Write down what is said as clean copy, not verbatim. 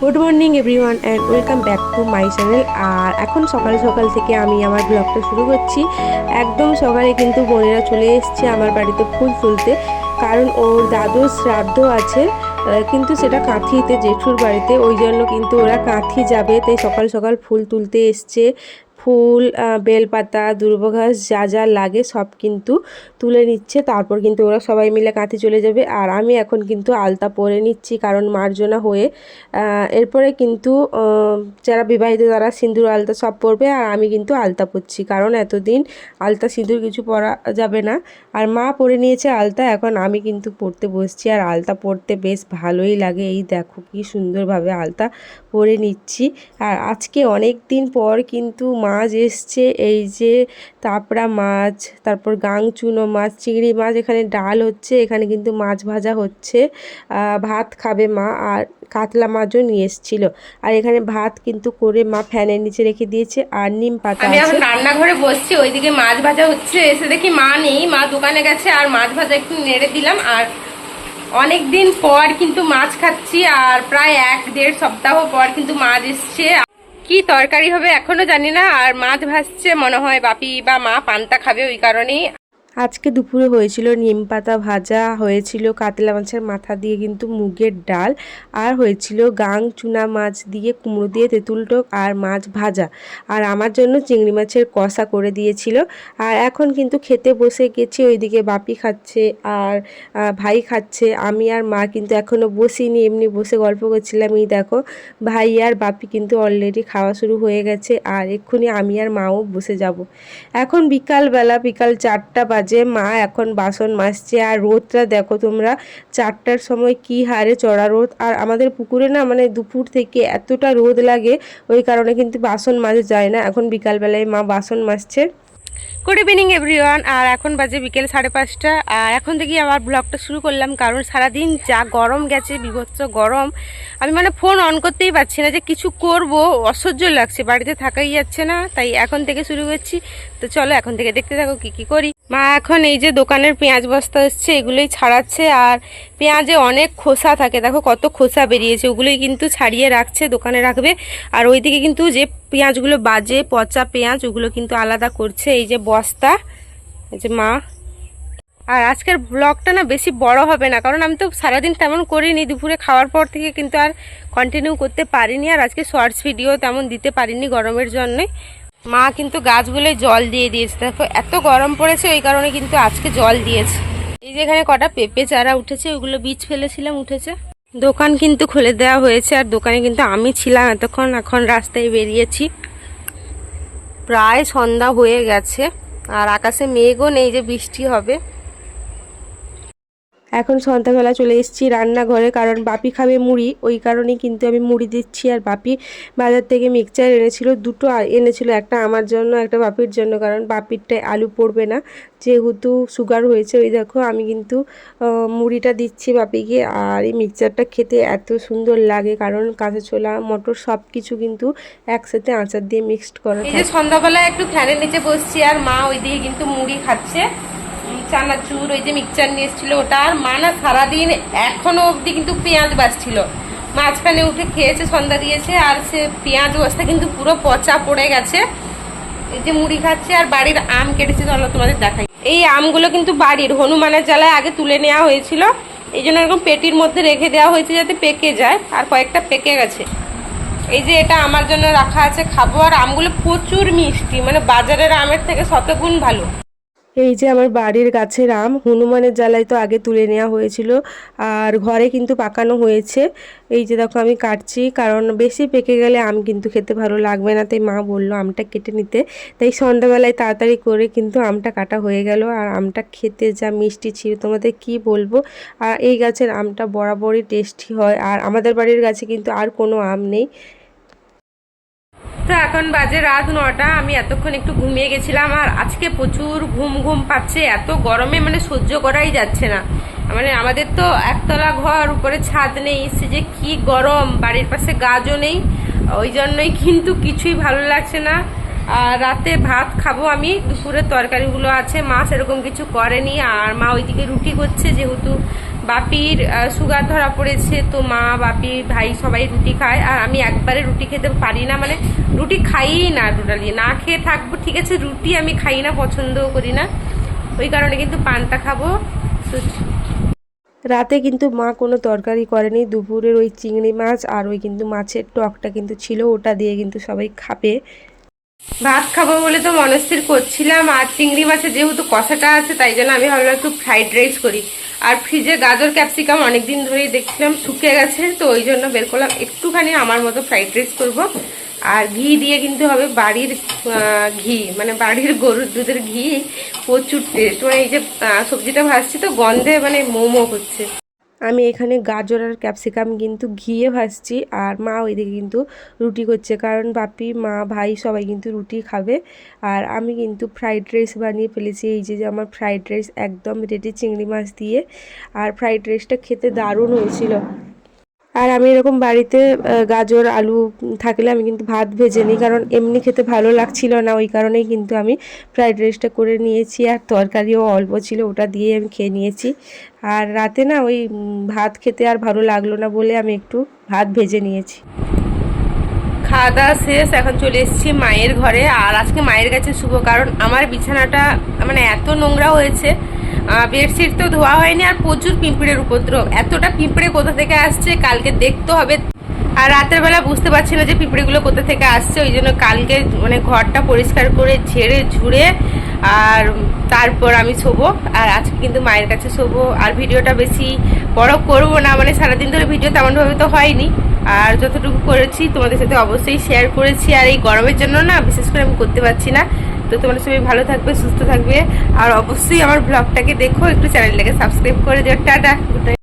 Good morning everyone and welcome back to my channel. আর এখন সকাল সকাল থেকে আমি আমার ব্লগটা শুরু করছি। একদম সকালে কিন্তু বোনেরা চলে এসছে আমার বাড়িতে ফুল তুলতে, কারণ ওর দাদুর শ্রাদ্ধ আছে, কিন্তু সেটা কাঁথিতে জেঠুর বাড়িতে, ওই জন্য কিন্তু ওরা কাঁথি যাবে, তাই সকাল সকাল ফুল তুলতে এসছে। ফুল, বেলপাতা, দুর্বা ঘাস যা যা লাগে সব কিন্তু তুলে নিচ্ছে, তারপর কিন্তু ওরা সবাই মিলে কাঁথি চলে যাবে। আর আমি এখন কিন্তু আলতা পরে নিচ্ছি, কারণ মার্জনা হয়ে এরপরে কিন্তু যারা বিবাহিত তারা সিঁদুর আলতা সব পরবে, আর আমি কিন্তু আলতা পরছি, কারণ এতদিন আলতা সিঁদুর কিছু পরা যাবে না। আর মা পরে নিয়েছে আলতা, এখন আমি কিন্তু পরতে বসছি। আর আলতা পরতে বেশ ভালোই লাগে, এই দেখো কি সুন্দরভাবে আলতা পরে নিচ্ছি। আর আজকে অনেক দিন পর কিন্তু মাছ এসছে, এই যে তাপড়া মাছ, তারপর গাংচুনো মাছ, চিংড়ি মাছ, এখানে ডাল হচ্ছে, এখানে কিন্তু মাছ ভাজা হচ্ছে, ভাত খাবে মা। আর কাতলা মাছও নিয়ে এসেছিল। আর এখানে ভাত কিন্তু করে মা ফ্যানের নিচে রেখে দিয়েছে, আর নিম পাতা আমি এখন আছে। রান্নাঘরে বসছি, ওইদিকে মাছ ভাজা হচ্ছে, এসে দেখি মা নেই, মা দোকানে গেছে। আর মাছ ভাজা একটু নেড়ে দিলাম। আর অনেক দিন পর কিন্তু মাছ খাচ্ছি, আর প্রায় 1-1.5 সপ্তাহ পর কিন্তু মাছ এসছে। কি তরকারি হবে এখনো জানি না। আর মাছ ভাজছে, মনে হয় বাপি বা মা পান্তা খাবে, ওই কারণেই। আজকে দুপুরে হয়েছিল নিম পাতা ভাজা, হয়েছিল কাতলা মাছের মাথা দিয়ে কিন্তু মুগের ডাল, আর হয়েছিল গাং চুনা মাছ দিয়ে কুমড়ো দিয়ে তেঁতুল টক আর মাছ ভাজা। আর আমার জন্য চিংড়ি মাছের কষা করে দিয়েছিল। আর এখন কিন্তু খেতে বসে গেছি, ওইদিকে বাপি খাচ্ছে আর ভাই খাচ্ছে। আমি আর মা কিন্তু এখনও বসিনি, এমনি বসে গল্প করছিলাম। এই দেখো ভাই আর বাপি কিন্তু অলরেডি খাওয়া শুরু হয়ে গেছে, আর এক্ষুনি আমি আর মাও বসে যাব। এখন বিকালবেলা, বিকাল 4টা বাজে, মা এখন বাসন মাজছে। আর রোদটা দেখো তোমরা, 4টার সময় কি হারে চড়া রোদ। আর আমাদের পুকুরে না, মানে দুপুর থেকে এতটা রোদ লাগে, ওই কারণে কিন্তু বাসন মাজা যায় না। এখন বিকালবেলায় মা বাসন মাজছে। Good evening everyone. আর এখন বাজে বিকেল 5:30। আর এখন থেকে আবার ব্লগটা শুরু করলাম, কারণ সারাদিন যা গরম গেছে, বিভৎস গরম। আমি মানে ফোন অন করতেই পারছি না, যে কিছু করব অসহ্য লাগছে, বাড়িতে থাকাই যাচ্ছে না, তাই এখন থেকে শুরু করছি। তো চলো এখন থেকে দেখতে থাকো কি করি। মা এখন এই যে দোকানের পেঁয়াজ বস্তা এসছে, এগুলোই ছাড়াচ্ছে। আর পেঁয়াজে অনেক খোসা থাকে, দেখো কত খোসা বেরিয়েছে, ওগুলোই কিন্তু ছাড়িয়ে রাখছে, দোকানে রাখবে। আর ওইদিকে কিন্তু যে পেঁয়াজগুলো বাজে পচা পেঁয়াজ, ওগুলো কিন্তু আলাদা করছে, এই যে বস্তা, এই যে মা। আর আজকের ব্লগটা না বেশি বড় হবে না, কারণ আমি তো সারাদিন তেমন করিনি, দুপুরে খাওয়ার পর থেকে কিন্তু আর কন্টিনিউ করতে পারিনি। আর আজকে শর্টস ভিডিও তেমন দিতে পারিনি গরমের জন্যে। মা কিন্তু গাছগুলোয় জল দিয়ে দিয়েছে, দেখো এত গরম পড়েছে, ওই কারণে কিন্তু আজকে জল দিয়েছে। এই যে এখানে কটা পেঁপে চারা উঠেছে, ওগুলো বীজ ফেলেছিলাম, উঠেছে। দোকান কিন্তু খুলে দেওয়া হয়েছে, আর দোকানে কিন্তু আমি ছিলাম এতক্ষণ, এখন রাস্তায় বেরিয়েছি। প্রায় সন্ধ্যা হয়ে গেছে, আর আকাশে মেঘও নেই যে বৃষ্টি হবে। এখন সন্ধ্যাবেলা চলে এসেছি রান্নাঘরে, কারণ বাপি খাবে মুড়ি, ওই কারণেই কিন্তু আমি মুড়ি দিচ্ছি। আর বাপি বাজার থেকে মিক্সচার এনেছিল, দুটো এনেছিল, একটা আমার জন্য একটা বাপির জন্য, কারণ বাপিরটায় আলু পড়বে না, যেহেতু সুগার হয়েছে। ওই দেখো আমি কিন্তু মুড়িটা দিচ্ছি বাপিকে। আর এই মিক্সচারটা খেতে এত সুন্দর লাগে, কারণ কাঁচা ছোলা মটর সব কিছু কিন্তু একসাথে আচার দিয়ে মিক্সড করা থাকে। এই যে সন্ধ্যাবেলায় একটু ফ্যানের নিচে বসছি, আর মা ওইদিকে কিন্তু মুড়ি খাচ্ছে, চানাচুর, ওই যে মিক্সচার নিয়ে এসেছিল ওটা। আর মা না সারাদিন এখনো অবধি কিন্তু পেঁয়াজ বাছছিল, মাঝখানে উঠে খেয়েছে, সন্ধ্যা দিয়েছে, আর সে পেঁয়াজ বস্তা কিন্তু পুরো পচা পড়ে গেছে। এই যে মুড়ি খাচ্ছে, আর বাড়ির আম কেটেছে, চলো তোমাদের দেখাই। এই আমগুলো কিন্তু বাড়ির হনুমানের জ্বালায় আগে তুলে নেওয়া হয়েছিল, এই জন্য এরকম পেটির মধ্যে রেখে দেওয়া হয়েছে যাতে পেকে যায়। আর কয়েকটা পেকে গেছে, এই যে এটা আমার জন্য রাখা আছে, খাবো। আর আমগুলো প্রচুর মিষ্টি, মানে বাজারের আমের থেকে শতগুণ ভালো। এই যে আমার বাড়ির গাছের আম, হনুমানের জ্বালায় তো আগে তুলে নেওয়া হয়েছিল, আর ঘরে কিন্তু পাকানো হয়েছে। এই যে দেখো আমি কাটছি, কারণ বেশি পেকে গেলে আম কিন্তু খেতে ভালো লাগবে না, তাই মা বললো আমটা কেটে নিতে। তাই সন্ধ্যাবেলায় তাড়াতাড়ি করে কিন্তু আমটা কাটা হয়ে গেল। আর আমটা খেতে যা মিষ্টি ছিল তোমাদের কি বলবো। আর এই গাছের আমটা বরাবরই টেস্টি হয়, আর আমাদের বাড়ির গাছে কিন্তু আর কোনো আম নেই। তো এখন বাজে রাত 9টা, আমি এতক্ষণ একটু ঘুমিয়ে গেছিলাম। আর আজকে প্রচুর ঘুম পাচ্ছে, এত গরমে মানে সহ্য করাই যাচ্ছে না। মানে আমাদের তো একতলা ঘর, উপরে ছাদ নেই, সে যে কি গরম, বাড়ির পাশে গাছও নেই, ওই জন্যই কিন্তু কিছুই ভালো লাগছে না। আর রাতে ভাত খাবো আমি, দুপুরের তরকারিগুলো আছে, মা সেরকম কিছু করেনি। আর মা ওইদিকে রুটি করছে, যেহেতু বাপির সুগার ধরা পড়েছে, তো মা বাপি ভাই সবাই রুটি খায়। আর আমি একবারে রুটি খেতে পারি না, মানে রুটি খাইই না, টোটালি না খেয়ে থাকবো ঠিক আছে, রুটি আমি খাই না, পছন্দও করি না, ওই কারণে কিন্তু পান্তা খাবো। তো রাতে কিন্তু মা কোনো তরকারি করেনি, দুপুরের ওই চিংড়ি মাছ আর ওই কিন্তু মাছের টকটা কিন্তু ছিল, ওটা দিয়ে কিন্তু সবাই খাবে। ভাত খাবো বলে তো মনস্থির করছিলাম, আর চিংড়ি মাছের যেহেতু কষাটা আছে তাই জন্য আমি ভাবলাম একটু ফ্রাইড রাইস করি। আর ফ্রিজে গাজর ক্যাপসিকাম অনেকদিন ধরেই দেখছিলাম শুকিয়ে গেছে, তো ওই জন্য বের করলাম একটুখানি আমার মতো ফ্রাইড রাইস করব। আর ঘি দিয়ে কিন্তু হবে বাড়ির ঘি, মানে বাড়ির গরুর দুধের ঘি, প্রচুর টেস্ট। মানে এই যে সবজিটা ভাজছি তো গন্ধে মানে মোমো হচ্ছে। আমি এখানে গাজর আর ক্যাপসিকাম কিন্তু ঘিয়ে ভাজছি, আর মা ওইদিকে কিন্তু রুটি করছে, কারণ বাপি মা ভাই সবাই কিন্তু রুটি খাবে। আর আমি কিন্তু ফ্রাইড রাইস বানিয়ে ফেলেছি। এই যে আমার ফ্রাইড রাইস একদম রেডি চিংড়ি মাছ দিয়ে, আর ফ্রাইড রাইসটা খেতে দারুণ হয়েছিল। আর আমি এরকম বাড়িতে গাজর আলু থাকলে আমি কিন্তু ভাত ভেজে নিই, কারণ এমনি খেতে ভালো লাগছিল না, ওই কারণেই কিন্তু আমি ফ্রাইড রাইসটা করে নিয়েছি। আর তরকারিও অল্প ছিল, ওটা দিয়ে আমি খেয়ে নিয়েছি। আর রাতে না ওই ভাত খেতে আর ভালো লাগলো না বলে আমি একটু ভাত ভেজে নিয়েছি। খাওয়া দাওয়া শেষ, এখন চলে এসেছি মায়ের ঘরে। আর আজকে মায়ের কাছে শুভ, কারণ আমার বিছানাটা মানে এত নোংরা হয়েছে, বেডশিট তো ধোয়া হয়নি, আর প্রচুর পিঁপড়ের উপদ্রব। এতটা পিঁপড়ে কোথা থেকে আসছে কালকে দেখতে হবে। আর রাতের বেলা বুঝতে পারছি না যে পিঁপড়েগুলো কোথা থেকে আসছে, ওই জন্য কালকে মানে ঘরটা পরিষ্কার করে ঝেড়ে ঝুড়ে আর তারপর আমি শোবো। আর আজকে কিন্তু মায়ের কাছে শোবো। আর ভিডিওটা বেশি বড় করবো না, মানে সারাদিন ধরে ভিডিও তেমনভাবে তো হয়নি, আর যতটুকু করেছি তোমাদের সাথে অবশ্যই শেয়ার করেছি। আর এই গরমের জন্য না বিশেষ করে আমি করতে পারছি না। তো তোমরা সবাই ভালো থাকবে, সুস্থ থাকবে, আর অবশ্যই আমার ব্লগটাকে দেখো, একটু চ্যানেলটাকে সাবস্ক্রাইব করে দিও। Tata, good night.